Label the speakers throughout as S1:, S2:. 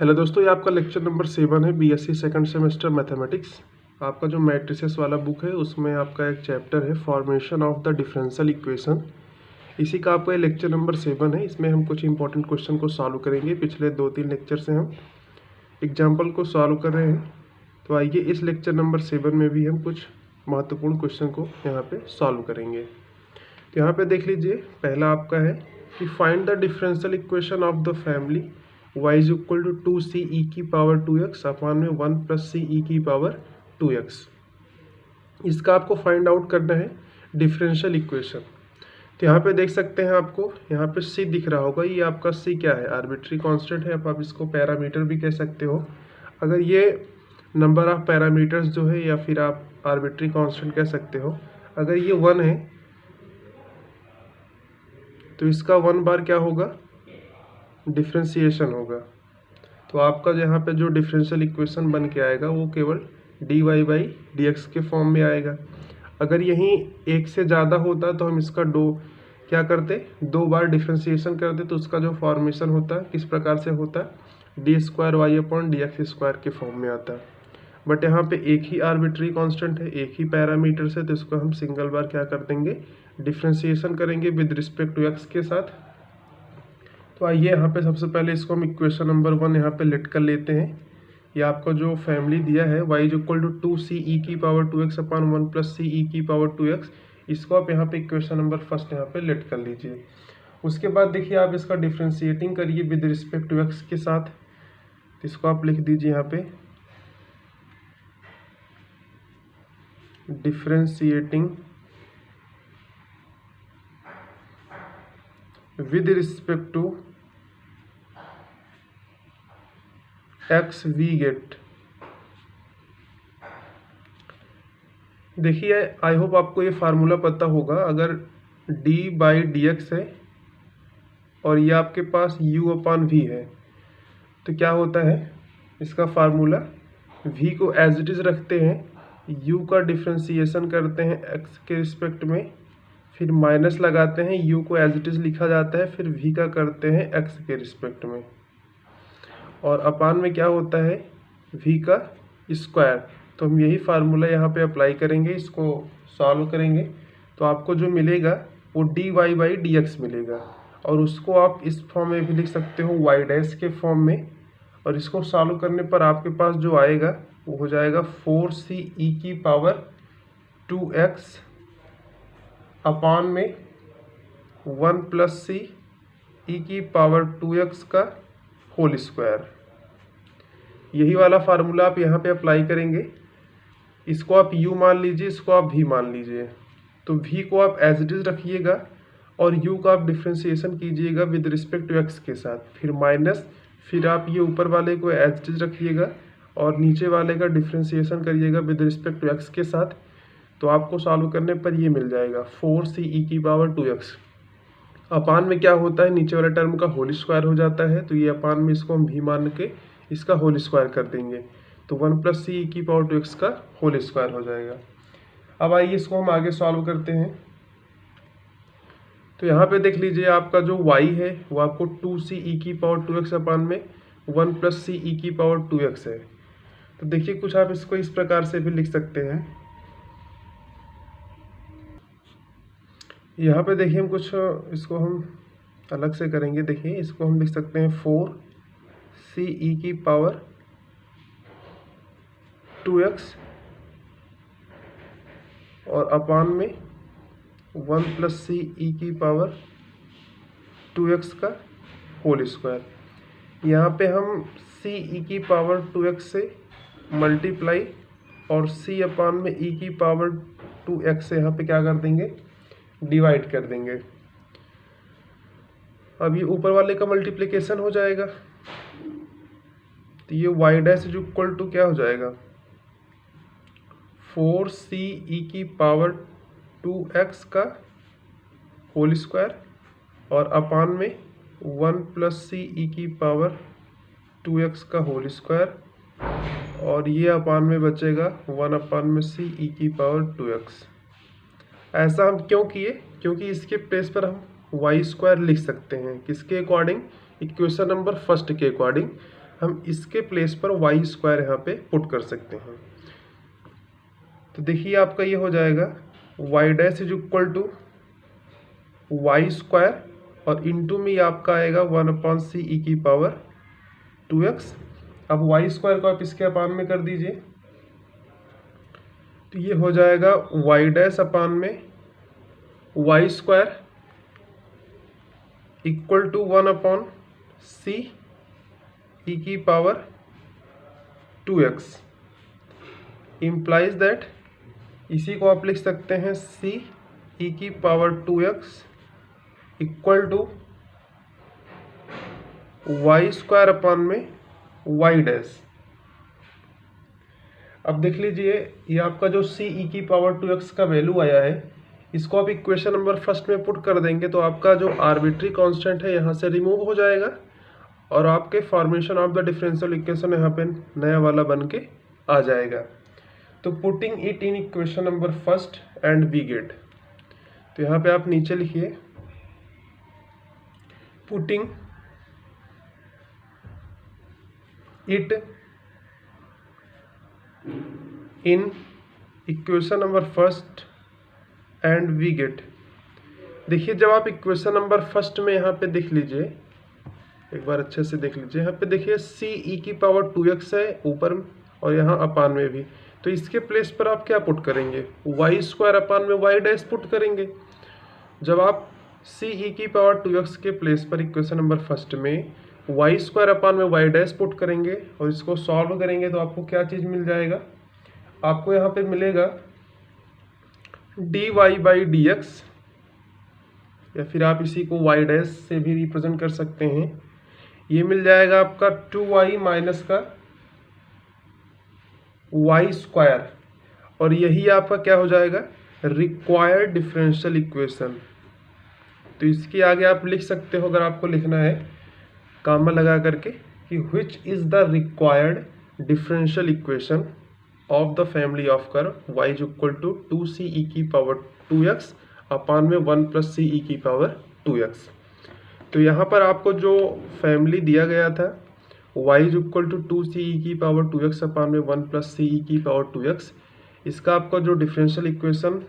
S1: Hello दोस्तों, ये आपका लेक्चर नंबर 7 है बीएससी सेकंड सेमेस्टर मैथमेटिक्स। आपका जो मैट्रिसेस वाला बुक है उसमें आपका एक चैप्टर है formation of the differential equation. इसी का आपका ये लेक्चर नंबर 7 है। इसमें हम कुछ इंपॉर्टेंट क्वेश्चन को सॉल्व करेंगे। पिछले 2-3 लेक्चर से हम एग्जाम्पल को सॉल्व कर रहे हैं, तो आइए इस लेक्चर नंबर 7 में भी हम कुछ महत्वपूर्ण क्वेश्चन को यहाँ पे सॉल्व करेंगे। तो यहाँ पे देख लीजिए, पहला आपका है कि find the differential equation of the family y is equal to 2c e की पावर 2x अपॉन में 1 प्लस c e की पावर 2x। इसका आपको फाइंड आउट करना है डिफरेंशियल इक्वेशन। तो यहाँ पे देख सकते हैं, आपको यहाँ पे c दिख रहा होगा। ये आपका c क्या है? आर्बिट्री कांस्टेंट है। आप इसको पैरामीटर भी कह सकते हो। अगर ये नंबर ऑफ पैरामीटर्स जो है, या फिर आप आर्बिट्री कांस्टेंट कह सकते हो। अगर ये 1 है तो इसका 1 बार क्या होगा? डिफ्रेंसिएशन होगा। तो आपका यहाँ पे जो डिफरेंशियल इक्वेशन बन के आएगा वो केवल dy बाई dx के फॉर्म में आएगा। अगर यहीं एक से ज़्यादा होता तो हम इसका क्या करते? 2 बार डिफ्रेंसिएशन करते, तो उसका जो फॉर्मेशन होता है किस प्रकार से होता है? d² y अपॉन dx² के फॉर्म में आता है। बट यहाँ पे एक ही आर्बिट्री कांस्टेंट है, एक ही पैरामीटर से, तो इसको हम सिंगल बार क्या कर देंगे? डिफ्रेंसिएशन करेंगे विद रिस्पेक्ट टू x के साथ। तो आइए यहाँ पे सबसे पहले इसको हम इक्वेशन नंबर 1 यहाँ पे लेट कर लेते हैं। ये आपका जो फैमिली दिया है y is equal to 2c e की power 2x upon 1 plus c e की पावर 2x, इसको आप यहाँ पे इक्वेशन नंबर फर्स्ट यहाँ पे लेट कर लीजिए। उसके बाद देखिए, आप इसका डिफ्रेंशिएटिंग करिए विद रिस्पेक्ट टू x के साथ। तो इसको आप लिख दीजिए यहाँ पे differentiating with respect to x we get. देखिए, आई होप आपको ये फार्मूला पता होगा। अगर d बाई डी एक्स है और ये आपके पास u अपॉन v है, तो क्या होता है इसका फार्मूला? v को एज इट इज़ रखते हैं, u का डिफ्रेंसिएशन करते हैं x के रिस्पेक्ट में, फिर माइनस लगाते हैं, u को एज इट इज़ लिखा जाता है, फिर v का करते हैं x के रिस्पेक्ट में, और अपान में क्या होता है? v का स्क्वायर। तो हम यही फार्मूला यहाँ पे अप्लाई करेंगे, इसको सॉल्व करेंगे, तो आपको जो मिलेगा वो dy बाई dx मिलेगा। और उसको आप इस फॉर्म में भी लिख सकते हो, y डैश के फॉर्म में। और इसको सॉल्व करने पर आपके पास जो आएगा वो हो जाएगा 4c e की पावर 2x अपान में 1 प्लस c e की पावर 2x का होल स्क्वायर। यही वाला फार्मूला आप यहाँ पे अप्लाई करेंगे। इसको आप u मान लीजिए, इसको आप v मान लीजिए। तो v को आप एज इट इज रखिएगा और u का आप डिफ्रेंसिएशन कीजिएगा विद रिस्पेक्ट टू x के साथ, फिर माइनस, फिर आप ये ऊपर वाले को एज इट इज रखिएगा और नीचे वाले का डिफ्रेंसिएशन करिएगा विद रिस्पेक्ट टू x के साथ। तो आपको सॉल्व करने पर ये मिल जाएगा 4c e की पावर 2x। अपान में क्या होता है? नीचे वाले टर्म का होल स्क्वायर हो जाता है, तो ये अपान में इसको हम v मान के इसका होल स्क्वायर कर देंगे, तो 1 प्लस c e की पावर 2x का होल स्क्वायर हो जाएगा। अब आइए इसको हम आगे सॉल्व करते हैं। तो यहाँ पे देख लीजिए, आपका जो y है वो आपको 2c e की पावर 2x अपान में 1 प्लस c e की पावर 2x है। तो देखिए, कुछ आप इसको इस प्रकार से भी लिख सकते हैं। यहाँ पे देखिए, हम कुछ इसको हम अलग से करेंगे। देखिए, इसको हम लिख सकते हैं 4c e की पावर 2x और अपान में 1 प्लस c e की पावर 2x का होल स्क्वायर। यहाँ पे हम c e की पावर 2x से मल्टीप्लाई और c अपान में e की पावर 2x से यहाँ पे क्या कर देंगे? डिवाइड कर देंगे। अब ये ऊपर वाले का मल्टीप्लिकेशन हो जाएगा, तो ये y dash is equal to क्या हो जाएगा? 4c e की पावर 2x का होल स्क्वायर और अपान में 1 प्लस c e की पावर 2x का होल स्क्वायर, और ये अपान में बचेगा 1 अपान में c e की पावर 2x। ऐसा हम क्यों किए? क्योंकि इसके प्लेस पर हम y स्क्वायर लिख सकते हैं। किसके अकॉर्डिंग? इक्वेशन नंबर फर्स्ट के अकॉर्डिंग। हम इसके प्लेस पर वाई स्क्वायर यहाँ पे पुट कर सकते हैं। तो देखिए आपका ये हो जाएगा y dash is equal to y square और इंटू में आपका आएगा 1/c ई की पावर 2x। अब वाई स्क्वायर को आप इसके अपान में कर दीजिए, तो ये हो जाएगा वाई डैश अपान में y square equal to 1/c e की पावर 2x इम्प्लाइज दैट, इसी को आप लिख सकते हैं c ई की power 2x equal to y square upon में वाई डैश। अब देख लीजिए ये आपका जो c ई की पावर 2x का वैल्यू आया है, इसको आप इक्वेशन नंबर फर्स्ट में पुट कर देंगे तो आपका जो आर्बिट्री कांस्टेंट है यहाँ से रिमूव हो जाएगा और आपके formation of the differential equation यहाँ पे नया वाला बन के आ जाएगा। तो putting it in equation number first and we get, तो यहाँ पे आप नीचे लिखिए putting it in equation number first and we get. देखिए जब आप इक्वेशन नंबर फर्स्ट में यहाँ पे देख लीजिए, एक बार अच्छे से देख लीजिए, यहाँ पे देखिए c ई की पावर 2x है ऊपर और यहाँ अपान में भी, तो इसके प्लेस पर आप क्या पुट करेंगे, वाई स्क्वायर अपान में वाई डैश पुट करेंगे। जब आप c ई की पावर 2x के प्लेस पर इक्वेशन नंबर फर्स्ट में वाई स्क्वायर अपान में वाई डैश पुट करेंगे और इसको सॉल्व करेंगे तो आपको क्या चीज़ मिल जाएगा, आपको यहाँ पे मिलेगा dy बाई डी एक्स, या फिर आप इसी को y डैश से भी रिप्रेजेंट कर सकते हैं। ये मिल जाएगा आपका 2y माइनस का y स्क्वायर और यही आपका क्या हो जाएगा रिक्वायर्ड डिफरेंशियल इक्वेशन। तो इसके आगे आप लिख सकते हो अगर आपको लिखना है कामा लगा करके कि which is the required differential equation of the family of curve y is equal to 2c e की पावर 2x अपान में 1 + c ई की पावर 2x। तो यहाँ पर आपको जो फैमिली दिया गया था y is equal to 2c e की पावर 2x अपान में 1 + c ई की पावर 2x, इसका आपका जो डिफरेंशियल इक्वेशन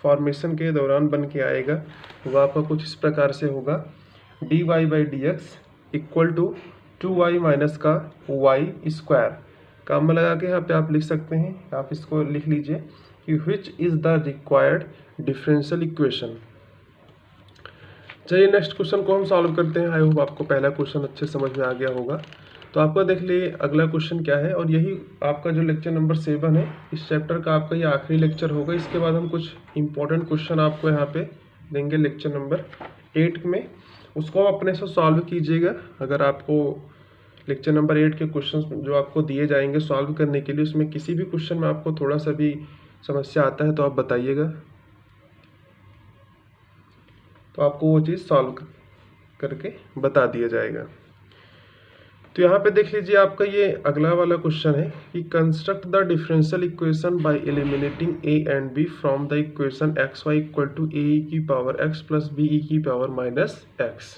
S1: फॉर्मेशन के दौरान बन के आएगा वो आपका कुछ इस प्रकार से होगा dy by d x equal to 2y minus का y स्क्वायर। काम लगा के यहाँ पे आप लिख सकते हैं, आप इसको लिख लीजिए कि which is the required differential equation. चलिए नेक्स्ट क्वेश्चन को हम सॉल्व करते हैं। आई होप आपको पहला क्वेश्चन अच्छे समझ में आ गया होगा। तो आपका देख लिए अगला क्वेश्चन क्या है, और यही आपका जो लेक्चर नंबर 7 है इस चैप्टर का आपका ये आखिरी लेक्चर होगा। इसके बाद हम कुछ इंपॉर्टेंट क्वेश्चन आपको यहाँ पे देंगे लेक्चर नंबर 8 में, उसको आप अपने से सॉल्व कीजिएगा। अगर आपको लेक्चर नंबर 8 के क्वेश्चन जो आपको दिए जाएंगे सॉल्व करने के लिए, उसमें किसी भी क्वेश्चन में आपको थोड़ा सा भी समस्या आता है तो आप बताइएगा, तो आपको वो चीज़ सॉल्व करके बता दिया जाएगा। तो यहाँ पे देख लीजिए आपका ये अगला वाला क्वेश्चन है कि construct the differential equation by eliminating a and b from the equation xy equal to a e की power x plus b e की पावर माइनस x।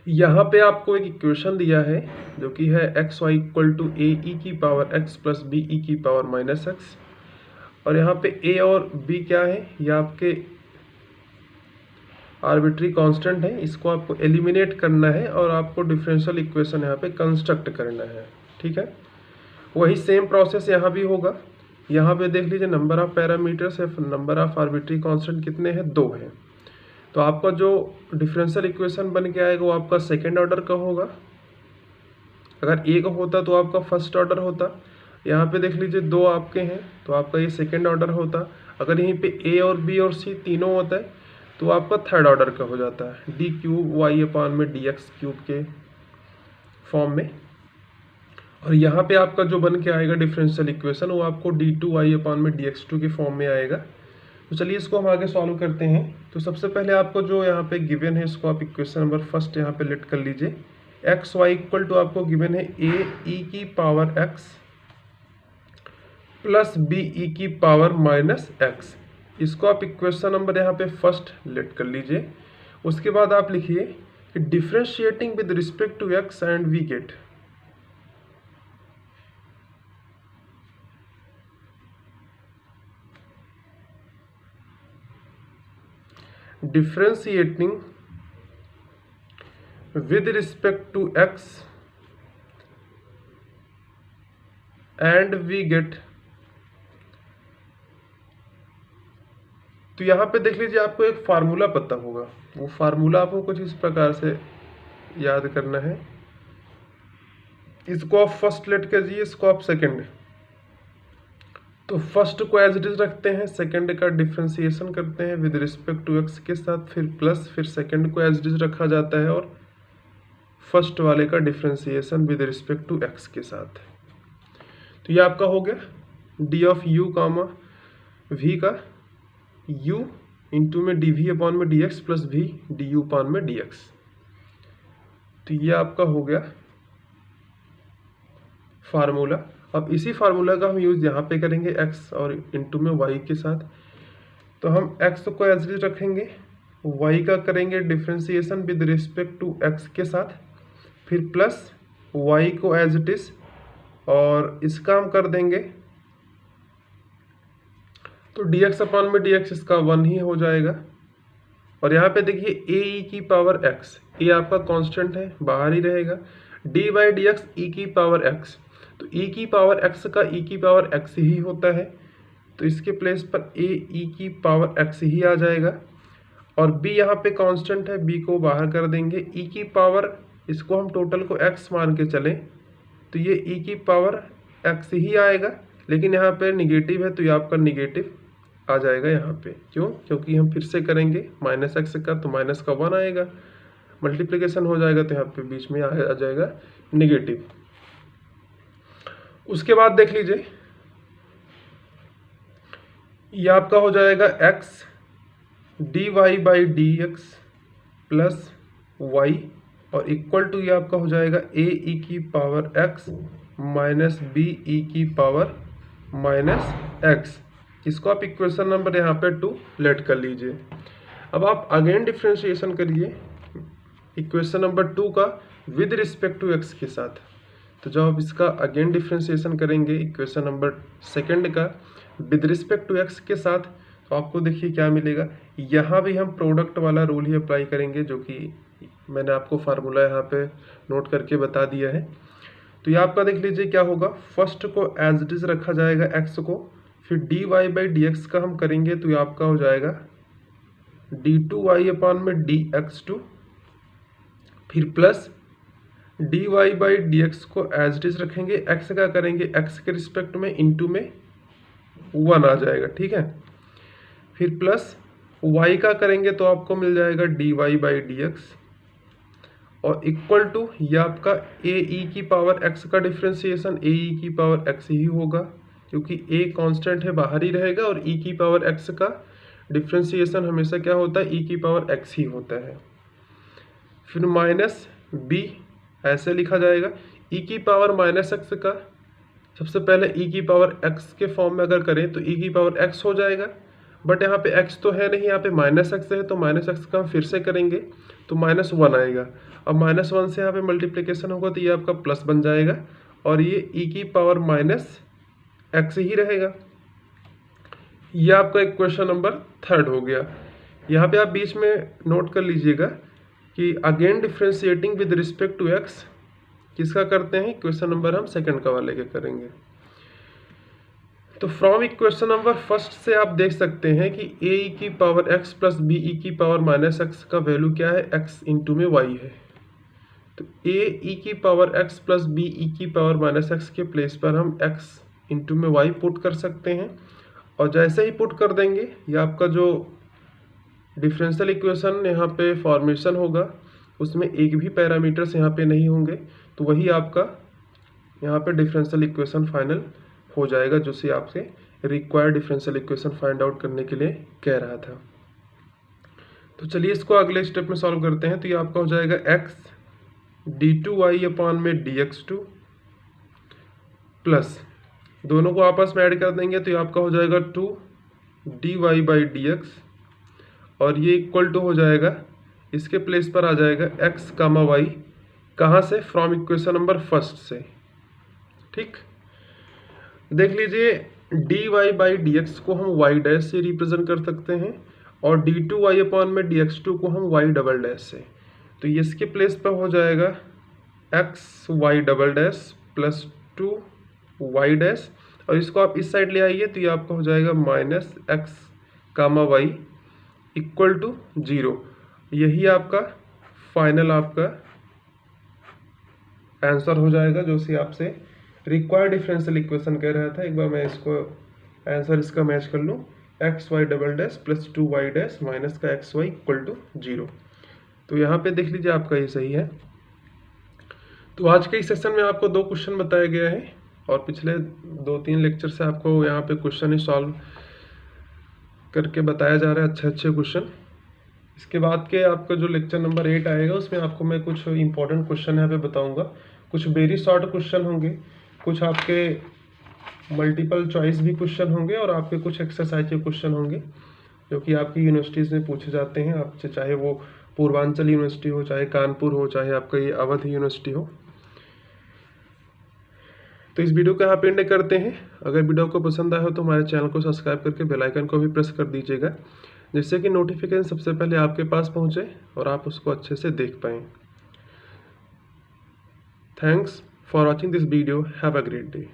S1: यहाँ पे आपको एक इक्वेशन दिया है जो कि है xy equal to a e की power x plus b e की पावर माइनस x, और यहाँ पे a और b क्या है, ये आपके आर्बिट्री कांस्टेंट है। इसको आपको एलिमिनेट करना है और आपको डिफरेंशियल इक्वेशन यहाँ पे कंस्ट्रक्ट करना है। ठीक है, वही सेम प्रोसेस यहाँ भी होगा। यहाँ पे देख लीजिए नंबर ऑफ पैरामीटर्स है, नंबर ऑफ आर्बिट्री कांस्टेंट कितने हैं, 2 हैं। तो आपका जो डिफरेंशियल इक्वेशन बन के आएगा वो आपका सेकेंड ऑर्डर का होगा। अगर एक होता तो आपका फर्स्ट ऑर्डर होता। यहाँ पे देख लीजिए 2 आपके हैं तो आपका ये सेकेंड ऑर्डर होता। अगर यहीं पे a और b और c तीनों होता है तो आपका थर्ड ऑर्डर का हो जाता है, डी क्यूब वाई अपान में डी एक्स क्यूब के फॉर्म में। और यहाँ पे आपका जो बन के आएगा डिफरेंशियल इक्वेशन वो आपको d2y अपान में dx2 के फॉर्म में आएगा। तो चलिए इसको हम आगे सॉल्व करते हैं। तो सबसे पहले आपको जो यहाँ पे गिवन है इसको आप इक्वेशन नंबर फर्स्ट यहाँ पे लेट कर लीजिए। एक्स वाई इक्वल टू आपको गिवन है a ई की power x plus b e की पावर माइनस x। इसको आप इक्वेशन नंबर यहाँ पे फर्स्ट लेट कर लीजिए। उसके बाद आप लिखिए कि differentiating with respect to x and we get. Differentiating with respect to x and we get, तो यहाँ पे देख लीजिए आपको एक फार्मूला पता होगा, वो फार्मूला आपको कुछ इस प्रकार से याद करना है। इसको आप फर्स्ट लेट कीजिए, इसको आप सेकंड। तो फर्स्ट को एज इट इज रखते हैं, सेकंड का डिफ्रेंसिएशन करते हैं विद रिस्पेक्ट टू एक्स के साथ, फिर प्लस, फिर सेकंड को एज इट इज रखा जाता है और फर्स्ट वाले का differentiation with respect to x के साथ। तो ये आपका हो गया d of u comma v का u इंटू में डी वी अपॉन में d x plus v d u upon में डी एक्स। तो ये आपका हो गया फार्मूला। अब इसी फार्मूला का हम यूज यहाँ पे करेंगे x और इंटू में y के साथ। तो हम x को एज इट रखेंगे, y का करेंगे differentiation with respect to x के साथ, फिर प्लस y को एज इट इज, और इसका हम कर देंगे तो dx अपॉन में dx इसका 1 ही हो जाएगा। और यहाँ पे देखिए a e की पावर x, ये आपका कांस्टेंट है, बाहर ही रहेगा, d बाई डी एक्स ई की पावर x, तो e की पावर x का e की पावर x ही होता है, तो इसके प्लेस पर a e की पावर x ही आ जाएगा। और b यहाँ पे कांस्टेंट है, b को बाहर कर देंगे, e की पावर, इसको हम टोटल को x मान के चलें तो ये e की पावर x ही आएगा, लेकिन यहाँ पे निगेटिव है तो ये आपका निगेटिव आ जाएगा यहाँ पे। क्यों? क्योंकि हम फिर से करेंगे माइनस एक्स का, तो माइनस का 1 आएगा, मल्टीप्लिकेशन हो जाएगा तो यहाँ पे बीच में आ जाएगा निगेटिव। उसके बाद देख लीजिए ये आपका हो जाएगा x d y by d x plus y, और इक्वल टू ये आपका हो जाएगा a e की power x minus b e की पावर माइनस x। इसको आप इक्वेशन नंबर यहाँ पे 2 लेट कर लीजिए। अब आप अगेन डिफ्रेंशिएशन करिए इक्वेशन नंबर 2 का विद रिस्पेक्ट टू x के साथ। तो जब आप इसका अगेन डिफ्रेंशिएशन करेंगे इक्वेशन नंबर सेकंड का विद रिस्पेक्ट टू x के साथ, तो आपको देखिए क्या मिलेगा। यहाँ भी हम प्रोडक्ट वाला रूल ही अप्लाई करेंगे, जो कि मैंने आपको फार्मूला यहाँ पे नोट करके बता दिया है। तो ये आपका देख लीजिए क्या होगा, फर्स्ट को एज इट इज रखा जाएगा x को, फिर d y by d x का हम करेंगे तो ये आपका हो जाएगा डी टू वाई अपॉन में डी एक्स टू, फिर plus d y by d x को एज इट इज रखेंगे, x का करेंगे x के रिस्पेक्ट में, इंटू में 1 आ जाएगा, ठीक है। फिर प्लस y का करेंगे तो आपको मिल जाएगा d y by d x, और इक्वल टू ये आपका a e की पावर x का डिफ्रेंशिएशन a e की पावर x ही होगा, क्योंकि a कांस्टेंट है, बाहर ही रहेगा, और e की पावर x का डिफ्रेंशिएशन हमेशा क्या होता है, e की पावर x ही होता है। फिर माइनस b ऐसे लिखा जाएगा, e की पावर माइनस x का सबसे पहले e की पावर x के फॉर्म में अगर करें तो e की पावर x हो जाएगा, बट यहाँ पे x तो है नहीं, यहाँ पे माइनस x है, तो माइनस x का हम फिर से करेंगे तो माइनस 1 आएगा। अब माइनस 1 से यहाँ पे मल्टीप्लिकेशन होगा तो ये आपका प्लस बन जाएगा, और ये e की पावर माइनस x ही रहेगा। ये आपका इक्वेशन नंबर 3 हो गया। यहाँ पे आप बीच में नोट कर लीजिएगा कि again differentiating with respect to x किसका करते हैं, इक्वेशन नंबर हम सेकंड का वाले के करेंगे। तो फ्रॉम इक्वेशन नंबर फर्स्ट से आप देख सकते हैं कि a e की power x plus b e की पावर माइनस x का वैल्यू क्या है, x इंटू में y है। तो a e की power x plus b e की पावर माइनस x के प्लेस पर हम x इंटू में y पुट कर सकते हैं, और जैसे ही पुट कर देंगे ये आपका जो डिफरेंशियल इक्वेशन यहाँ पे फॉर्मेशन होगा उसमें एक भी पैरामीटर्स यहाँ पे नहीं होंगे, तो वही आपका यहाँ पे डिफरेंशियल इक्वेशन फाइनल हो जाएगा, जो से आपसे required differential equation find out करने के लिए कह रहा था। तो चलिए इसको अगले स्टेप में सॉल्व करते हैं। तो ये आपका हो जाएगा x d two y upon में डी एक्स टू, प्लस दोनों को आपस में ऐड कर देंगे तो ये आपका हो जाएगा 2 d y by d x, और ये इक्वल टू हो जाएगा, इसके प्लेस पर आ जाएगा x कामा वाई, कहाँ से, फ्रॉम इक्वेशन नंबर फर्स्ट से। ठीक, देख लीजिए d y by d x को हम y डैश से रिप्रेजेंट कर सकते हैं, और d2y/dx2 को हम y डबल डैश से, तो इसके प्लेस पर हो जाएगा xy double dash plus 2y dash, और इसको आप इस साइड ले आइए तो ये आपका हो जाएगा minus x comma y equal to 0। यही आपका फाइनल आपका आंसर हो जाएगा, जो से आपसे रिक्वायर्ड डिफरेंशियल इक्वेशन कह रहा था। एक बार मैं इसको आंसर इसका मैच कर लूँ, x y double dash plus 2y dash minus का xy इक्वल टू 0। तो यहाँ पे देख लीजिए आपका ये सही है। तो आज के इस सेशन में आपको 2 क्वेश्चन बताया गया है, और पिछले 2-3 लेक्चर से आपको यहाँ पे क्वेश्चन ही सॉल्व करके बताया जा रहा है, अच्छे क्वेश्चन। इसके बाद के आपका जो लेक्चर नंबर 8 आएगा उसमें आपको मैं कुछ इंपॉर्टेंट क्वेश्चन यहाँ पे बताऊंगा। कुछ वेरी शॉर्ट क्वेश्चन होंगे, कुछ आपके मल्टीपल चॉइस भी क्वेश्चन होंगे, और आपके कुछ एक्सरसाइज के क्वेश्चन होंगे जो कि आपकी यूनिवर्सिटीज़ में पूछे जाते हैं, आपसे चाहे वो पूर्वांचल यूनिवर्सिटी हो, चाहे कानपुर हो, चाहे आपका ये अवध यूनिवर्सिटी हो। तो इस वीडियो को यहाँ पे एंड करते हैं। अगर वीडियो को पसंद आया हो तो हमारे चैनल को सब्सक्राइब करके बेल आइकन को भी प्रेस कर दीजिएगा, जिससे कि नोटिफिकेशन सबसे पहले आपके पास पहुँचे और आप उसको अच्छे से देख पाएँ। Thanks for watching this video. Have a great day.